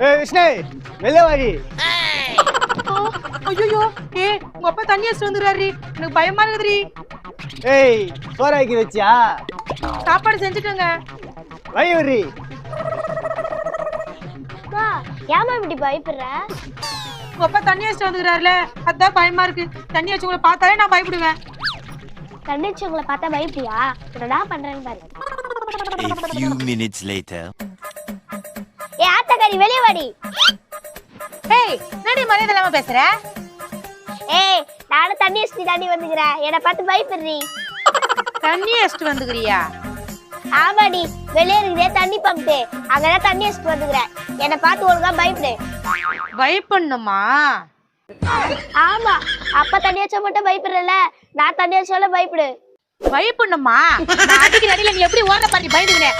ஏய் விஷ்ணு வெளிய வாடி. ஐயோ உங்க அப்பா தண்ணி வச்சுட்டு வந்துடுறாரு, எனக்கு பயமா இருக்குதுரி. ஏய் சோறு ஆக்கி வச்சியா? சாப்பாடு செஞ்சுட்டேங்க. வை விடுறி. ஏமா இப்படி பயப்படுற? உங்க அப்பா தண்ணி வச்சுட்டு வந்துடுறாருல, அதான் பயமா இருக்கு. தண்ணி வச்சு உங்களை பார்த்தாலே நான் பயப்படுவேன். தண்ணி வச்சு உங்களை பார்த்தா பயப்படியா? என்னடா பண்றேன்னு பாரு. A few minutes later. ஏ ஆத்தக்காரி வெளிய வாடி. ஏய் என்னடி மரியாதை இல்லாம பேசுற? ஏய் நானும் தண்ணி வச்சு தாண்டி வந்துக்கிறேன், என்னை பார்த்து பயப்படுறீ. தண்ணி வச்சுட்டு வந்துக்கிறியா? ஆமாடி, வெளியே இருக்குதே தண்ணி பம்பு, அங்கதான் தண்ணி வச்சுட்டு வந்துக்கிறேன், என்னை பார்த்து ஒழுங்கா பயப்படு. பயப்படணுமா? ஆமா, அப்பா தண்ணி வச்சா மட்டும் பயப்படுறல, நான் தண்ணி வச்சாலும் பயப்படு. பயப்படணுமா? நான் அடிக்கிற அடியில நீ எப்படி ஓட பாட்டி பயந்துக்கினேன்.